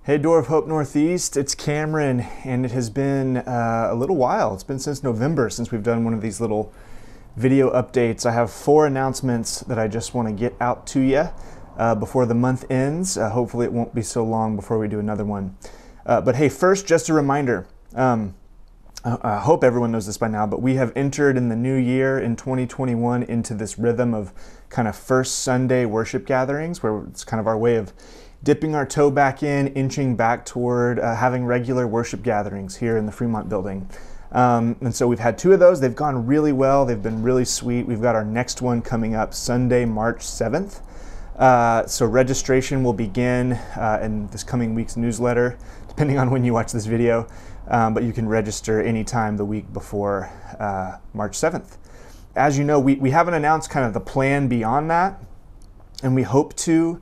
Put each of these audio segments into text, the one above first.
Hey, Door of Hope Northeast, it's Cameron, and it has been a little while. It's been since November since we've done one of these little video updates. I have 4 announcements that I just want to get out to you before the month ends. Hopefully it won't be so long before we do another one. But hey, first, just a reminder. I hope everyone knows this by now, but we have entered in the new year in 2021 into this rhythm of kind of first Sunday worship gatherings, where it's kind of our way of dipping our toe back in, inching back toward having regular worship gatherings here in the Fremont building. And so we've had 2 of those. They've gone really well. They've been really sweet. We've got our next one coming up Sunday, March 7th. So registration will begin in this coming week's newsletter, depending on when you watch this video. But you can register anytime the week before March 7th. As you know, we haven't announced kind of the plan beyond that, and we hope to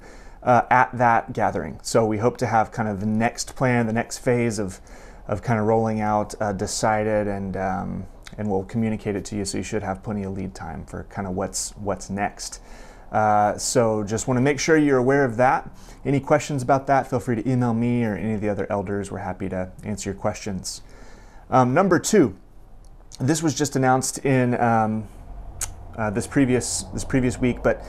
at that gathering. So we hope to have kind of the next plan, the next phase of kind of rolling out decided, and we'll communicate it to you, so you should have plenty of lead time for kind of what's next. So just want to make sure you're aware of that. Any questions about that, feel free to email me or any of the other elders. We're happy to answer your questions. Number 2, this was just announced in this previous week, but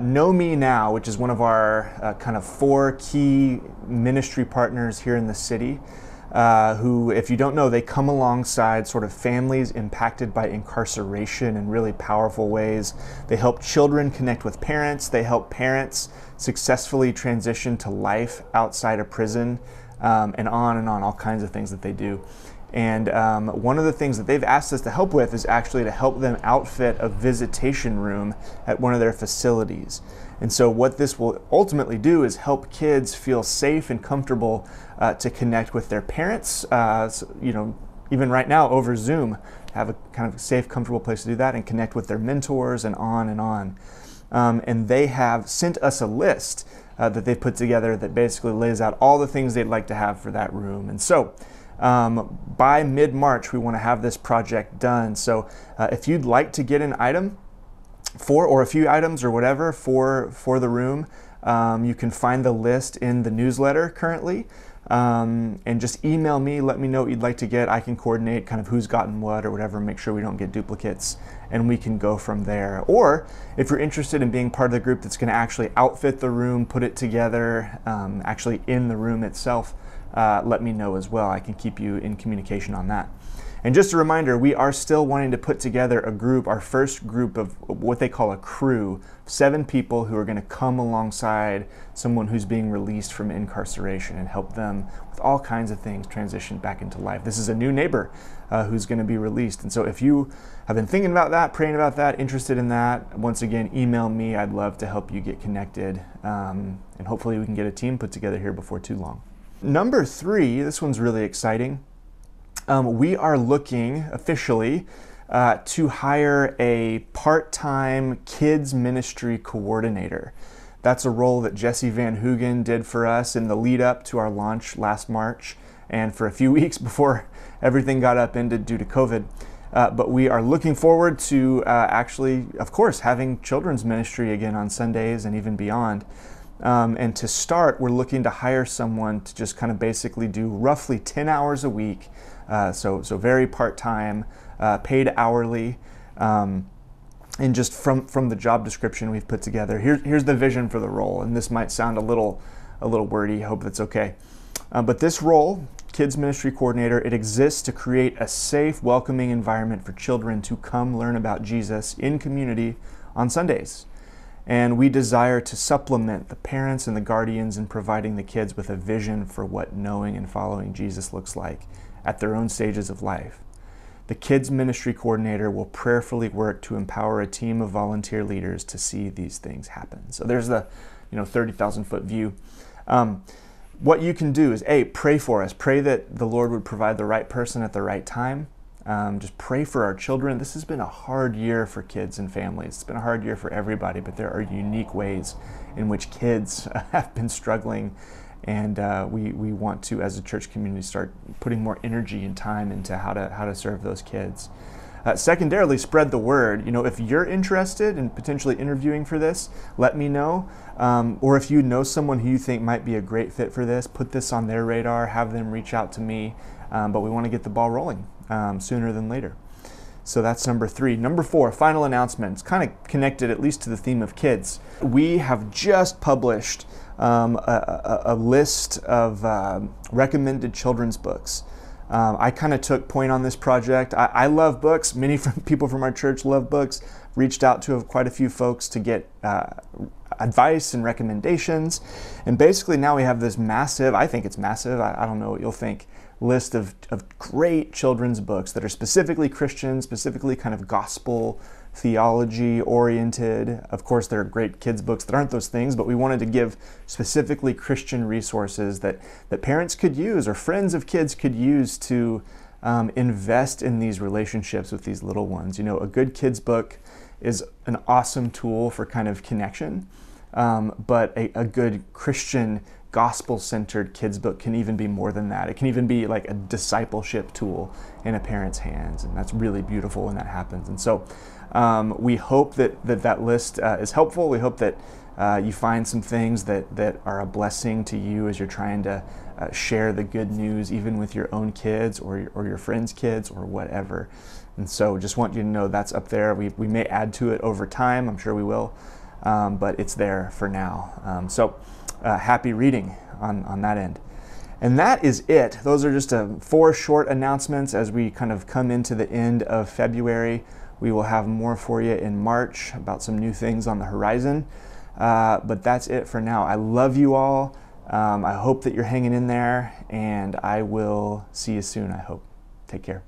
Know Me Now, which is one of our kind of 4 key ministry partners here in the city, who, if you don't know, they come alongside sort of families impacted by incarceration in really powerful ways. They help children connect with parents. They help parents successfully transition to life outside of prison, and on, all kinds of things that they do. And one of the things that they've asked us to help with is actually to help them outfit a visitation room at one of their facilities. And so what this will ultimately do is help kids feel safe and comfortable to connect with their parents. So, you know, even right now over Zoom, have a kind of safe, comfortable place to do that and connect with their mentors and on and on. And they have sent us a list that they've put together that basically lays out all the things they'd like to have for that room. And so by mid-March, we want to have this project done. So if you'd like to get an item or a few items or whatever for the room, you can find the list in the newsletter currently, and just email me, let me know what you'd like to get. I can coordinate kind of who's gotten what or whatever, make sure we don't get duplicates, and we can go from there. Or if you're interested in being part of the group that's going to actually outfit the room, put it together, actually in the room itself, let me know as well. I can keep you in communication on that. And just a reminder, we are still wanting to put together a group, our first group of what they call a crew, 7 people who are going to come alongside someone who's being released from incarceration and help them with all kinds of things transition back into life. This is a new neighbor who's going to be released. And so if you have been thinking about that, praying about that, interested in that, once again, email me. I'd love to help you get connected. And hopefully we can get a team put together here before too long. Number 3, this one's really exciting. We are looking officially to hire a part-time kids ministry coordinator. That's a role that Jesse Van Hoogen did for us in the lead up to our launch last March, and for a few weeks before everything got upended due to COVID. But we are looking forward to actually, of course, having children's ministry again on Sundays and even beyond. And to start, we're looking to hire someone to just kind of basically do roughly 10 hours a week, so very part-time, paid hourly, and just from the job description we've put together. Here's the vision for the role, and this might sound a little wordy. I hope that's okay. But this role, Kids Ministry Coordinator, it exists to create a safe, welcoming environment for children to come learn about Jesus in community on Sundays. And we desire to supplement the parents and the guardians in providing the kids with a vision for what knowing and following Jesus looks like at their own stages of life. The Kids Ministry Coordinator will prayerfully work to empower a team of volunteer leaders to see these things happen. So there's the 30,000-foot view. What you can do is, pray for us. Pray that the Lord would provide the right person at the right time. Just pray for our children. This has been a hard year for kids and families. It's been a hard year for everybody, but there are unique ways in which kids have been struggling, and we want to, as a church community, start putting more energy and time into how to serve those kids. Secondarily, spread the word. You know, if you're interested in potentially interviewing for this, let me know. Or if you know someone who you think might be a great fit for this, put this on their radar, have them reach out to me. But we want to get the ball rolling sooner than later. So that's number 3. Number 4, final announcements, kind of connected at least to the theme of kids. We have just published a list of recommended children's books. I kind of took point on this project. I love books. Many people from our church love books. Reached out to quite a few folks to get advice and recommendations. And basically now we have this massive, I think it's massive, I don't know what you'll think, list of great children's books that are specifically Christian, specifically kind of gospel theology oriented. Of course, there are great kids books that aren't those things, but we wanted to give specifically Christian resources that parents could use or friends of kids could use to invest in these relationships with these little ones. You know, a good kids book is an awesome tool for kind of connection, but a good Christian gospel-centered kids book can even be more than that. It can even be like a discipleship tool in a parent's hands, and that's really beautiful when that happens. And so we hope that list is helpful. We hope that you find some things that are a blessing to you as you're trying to share the good news, even with your own kids or your friends' kids or whatever. And so just want you to know that's up there. We may add to it over time. I'm sure we will, but it's there for now. Happy reading on that end. And that is it. Those are just 4 short announcements as we kind of come into the end of February. We will have more for you in March about some new things on the horizon. But that's it for now. I love you all. I hope that you're hanging in there, and I will see you soon, I hope. Take care.